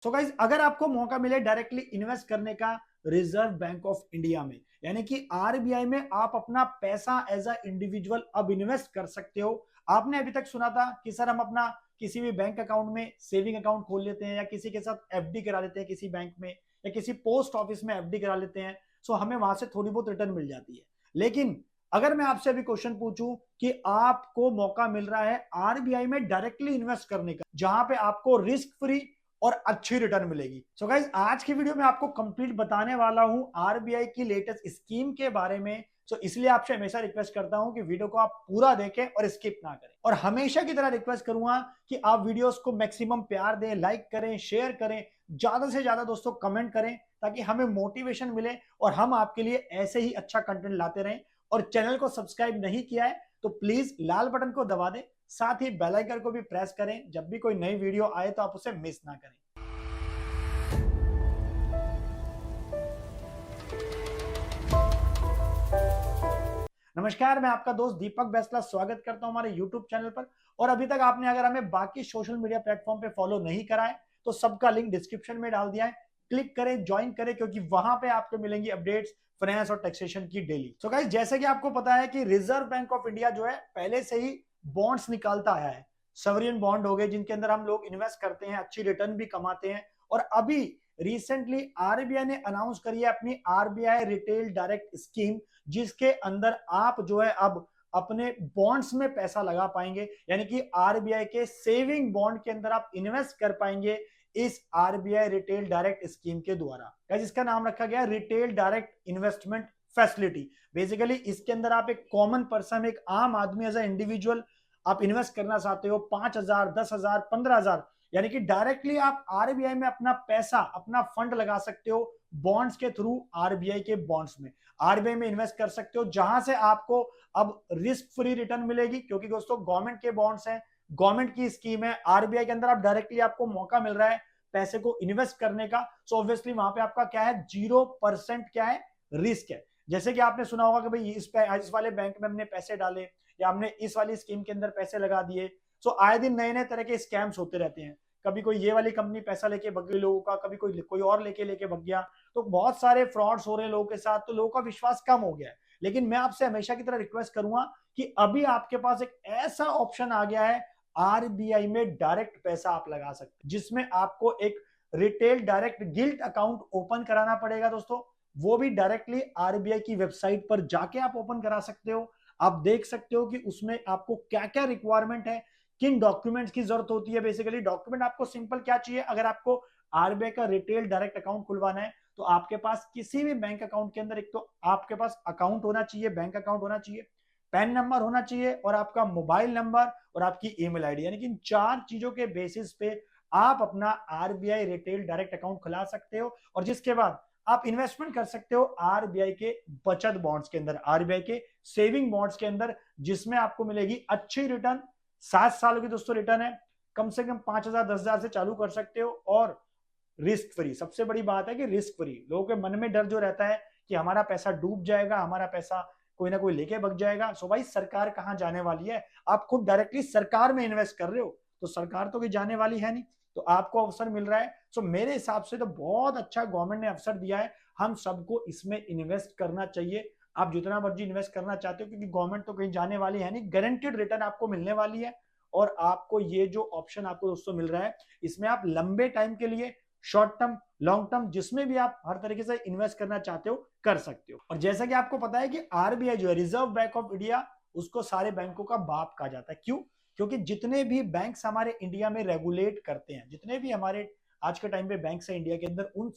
So guys, अगर आपको मौका मिले डायरेक्टली इन्वेस्ट करने का रिजर्व बैंक ऑफ इंडिया में, यानी कि आरबीआई में, आप अपना पैसा एज अ इंडिविजुअल अब इन्वेस्ट कर सकते हो। आपने अभी तक सुना था कि सर हम अपना किसी भी बैंक अकाउंट में सेविंग अकाउंट खोल लेते हैं या किसी के साथ एफडी करा लेते हैं किसी बैंक में या किसी पोस्ट ऑफिस में एफडी करा लेते हैं, सो हमें वहां से थोड़ी बहुत रिटर्न मिल जाती है। लेकिन अगर मैं आपसे अभी क्वेश्चन पूछूं कि आपको मौका मिल रहा है आरबीआई में डायरेक्टली इन्वेस्ट करने का, जहां पे आपको रिस्क फ्री और अच्छी रिटर्न मिलेगी। सो गाइज, आज की वीडियो में आपको कंप्लीट बताने वाला हूं आरबीआई की लेटेस्ट स्कीम के बारे में। सो इसलिए आपसे हमेशा रिक्वेस्ट करता हूं कि वीडियो को आप पूरा देखें और स्किप ना करें, और हमेशा की तरह रिक्वेस्ट करूंगा कि आप वीडियोस को मैक्सिमम प्यार दें, लाइक करें, शेयर करें, ज्यादा से ज्यादा दोस्तों कमेंट करें, ताकि हमें मोटिवेशन मिले और हम आपके लिए ऐसे ही अच्छा कंटेंट लाते रहें। और चैनल को सब्सक्राइब नहीं किया है तो प्लीज लाल बटन को दबा दें, साथ ही बेल आइकन को भी प्रेस करें, जब भी कोई नई वीडियो आए तो आप उसे मिस ना करें। नमस्कार, मैं आपका दोस्त दीपक बैसला स्वागत करता हूं हमारे YouTube चैनल पर। और अभी तक आपने अगर हमें बाकी सोशल मीडिया प्लेटफॉर्म पे फॉलो नहीं करा है तो सबका लिंक डिस्क्रिप्शन में डाल दिया है, क्लिक करें, ज्वाइन करें, क्योंकि वहां पे आपको मिलेंगी अपडेट्स फाइनेंस और टैक्सेशन की डेली। सो गाइस, जैसे कि आपको पता है कि रिजर्व बैंक ऑफ इंडिया जो है पहले से ही बॉन्ड्स निकालता आया है। सवरियन बॉन्ड हो गए जिनके अंदर हम लोग इन्वेस्ट करते हैं, अच्छी रिटर्न भी कमाते हैं। और अभी रिसेंटली आरबीआई ने अनाउंस करी है अपनी आरबीआई रिटेल डायरेक्ट स्कीम, जिसके अंदर आप जो है अब अपने बॉन्ड्स में पैसा लगा पाएंगे, यानी कि आरबीआई के सेविंग बॉन्ड के अंदर आप इन्वेस्ट कर पाएंगे इस आरबीआई रिटेल डायरेक्ट स्कीम के द्वारा। जिसका नाम रखा गया retail direct investment facility. Basically इसके अंदर आप एक कॉमन पर्सन, एक आम आदमी, एज ए इंडिविजुअल आप इन्वेस्ट करना चाहते हो 5,000, 10,000, 15,000, यानी कि डायरेक्टली आप आरबीआई में अपना पैसा, अपना फंड लगा सकते हो बॉन्ड्स के थ्रू, आरबीआई के बॉन्ड्स में आरबीआई में इन्वेस्ट कर सकते हो, जहां से आपको अब रिस्क फ्री रिटर्न मिलेगी। क्योंकि दोस्तों गवर्नमेंट के बॉन्ड्स हैं, गवर्नमेंट की स्कीम है, आरबीआई के अंदर आप डायरेक्टली आपको मौका मिल रहा है पैसे को इन्वेस्ट करने का। सो ऑब्वियसली वहां पे आपका क्या है, 0% क्या है, रिस्क है। जैसे कि आपने सुना होगा कि भाई इस वाले बैंक में हमने पैसे डाले या हमने इस वाली स्कीम के अंदर पैसे लगा दिए। सो आए दिन नए नए तरह के स्कैम्स होते रहते हैं। कभी कोई ये वाली कंपनी पैसा लेके भग गई लोगों का, कभी कोई कोई और लेके लेके भग गया। तो बहुत सारे फ्रॉड्स हो रहे हैं लोगों के साथ, तो लोगों का विश्वास कम हो गया है। लेकिन मैं आपसे हमेशा की तरह रिक्वेस्ट करूंगा कि अभी आपके पास एक ऐसा ऑप्शन आ गया है, आरबीआई में डायरेक्ट पैसा आप लगा सकते हैं, जिसमें आपको एक retail direct gilt account open कराना पड़ेगा दोस्तों। वो भी डायरेक्टली आरबीआई की वेबसाइट पर जाके आप ओपन करा सकते हो। आप देख सकते हो कि उसमें आपको क्या क्या रिक्वायरमेंट है, किन डॉक्यूमेंट्स की जरूरत होती है। बेसिकली डॉक्यूमेंट आपको सिंपल क्या चाहिए, अगर आपको आरबीआई का रिटेल डायरेक्ट अकाउंट खुलवाना है तो आपके पास किसी भी बैंक अकाउंट के अंदर एक तो आपके पास अकाउंट होना चाहिए, बैंक अकाउंट होना चाहिए, पैन नंबर होना चाहिए, और आपका मोबाइल नंबर और आपकी ईमेल आईडी, यानी कि इन 4 चीजों के बेसिस पे आप अपना आरबीआई रिटेल डायरेक्ट अकाउंट खुला सकते हो। और जिसके बाद आप इन्वेस्टमेंट कर सकते हो आरबीआई के बचत बॉन्ड्स के अंदर, आरबीआई के सेविंग बॉन्ड्स के अंदर, जिसमें आपको मिलेगी अच्छी रिटर्न। 7 साल की दोस्तों रिटर्न है, कम से कम 5,000, 10,000 से चालू कर सकते हो, और रिस्क फ्री। सबसे बड़ी बात है कि रिस्क फ्री। लोगों के मन में डर जो रहता है कि हमारा पैसा डूब जाएगा, हमारा पैसा कोई ना कोई लेके भग जाएगा। सो भाई, सरकार कहां जाने वाली है, आप खुद डायरेक्टली सरकार में इन्वेस्ट कर रहे हो, तो सरकार तो कोई जाने वाली है नहीं, तो आपको अवसर मिल रहा है। सो मेरे हिसाब से तो बहुत अच्छा गवर्नमेंट ने अवसर दिया है, हम सबको इसमें इन्वेस्ट करना चाहिए। आप जितना मर्जी इन्वेस्ट करना चाहते हो, क्योंकि गवर्नमेंट तो कहीं जाने वाली है नहीं, गारंटेड रिटर्न आपको मिलने वाली है। और आपको ये जो ऑप्शन आपको दोस्तों मिल रहा है, इसमें आप लंबे टाइम के लिए, शॉर्ट टर्म, लॉन्ग टर्म, जिसमें भी आप हर तरीके से इन्वेस्ट करना चाहते हो कर सकते हो। और जैसा कि आपको पता है कि आरबीआई जो है, रिजर्व बैंक ऑफ इंडिया, उसको सारे बैंकों का बाप कहा जाता है। क्यों? क्योंकि जितने भी बैंक्स हमारे इंडिया में रेगुलेट करते हैं, जितने भी हमारे आज के टाइम पे बैंक्स है इंडिया के अंदर, उन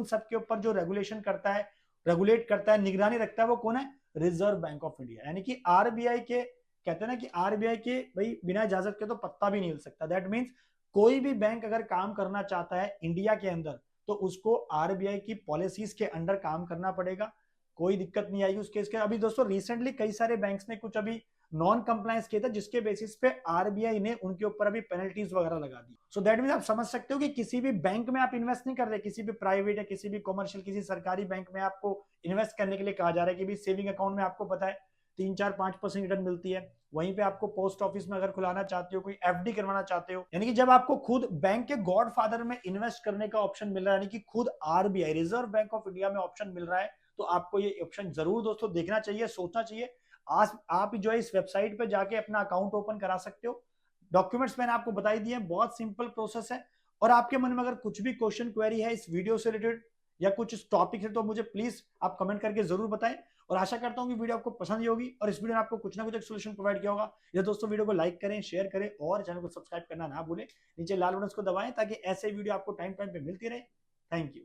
सबके ऊपर जो रेगुलेशन करता है, रेगुलेट करता है, निगरानी रखता है, वो कौन है? Reserve bank of India. यानी कि आरबीआई के, कहते हैं ना कि आरबीआई के भाई बिना इजाजत के तो पत्ता भी नहीं हिल सकता। दैट मीन्स कोई भी बैंक अगर काम करना चाहता है इंडिया के अंदर, तो उसको आरबीआई की पॉलिसीज के अंडर काम करना पड़ेगा, कोई दिक्कत नहीं आएगी उसके। इसके अभी दोस्तों रिसेंटली कई सारे बैंक्स ने कुछ अभी नॉन कंप्लायंस किया था, जिसके बेसिस पे आरबीआई ने उनके ऊपर अभी पेनल्टीज वगैरह लगा दी। सो दैट मीन आप समझ सकते हो कि किसी भी बैंक में आप इन्वेस्ट नहीं कर रहे, किसी भी प्राइवेट या किसी भी कॉमर्शियल, किसी सरकारी बैंक में आपको इन्वेस्ट करने के लिए कहा जा रहा है कि भी सेविंग अकाउंट में आपको पता है 3, 4, 5% रिटर्न मिलती है। वहीं पे आपको पोस्ट ऑफिस में अगर खुलाना चाहते हो, कोई एफडी करवाना चाहते हो, यानी कि जब आपको खुद बैंक के गॉडफादर में इन्वेस्ट करने का ऑप्शन मिल रहा है, यानी कि खुद RBI reserve bank of India में ऑप्शन मिल रहा है, तो आपको ये ऑप्शन जरूर दोस्तों देखना चाहिए, सोचना चाहिए। आज आप जो है इस वेबसाइट पे जाके अपना अकाउंट ओपन करा सकते हो। डॉक्यूमेंट्स मैंने आपको बताई दिए, बहुत सिंपल प्रोसेस है। और आपके मन में अगर कुछ भी क्वेश्चन क्वेरी है इस वीडियो से रिलेटेड या कुछ इस टॉपिक से, तो मुझे प्लीज आप कमेंट करके जरूर बताएं। और आशा करता हूं कि वीडियो आपको पसंद होगी और इस वीडियो ने आपको कुछ ना कुछ एक सोल्यूशन प्रोवाइड किया होगा। ये दोस्तों वीडियो को लाइक करें, शेयर करें और चैनल को सब्सक्राइब करना ना भूलें। नीचे लाल बटन को दबाएं ताकि ऐसे वीडियो आपको टाइम टाइम पे मिलती रहे। Thank you.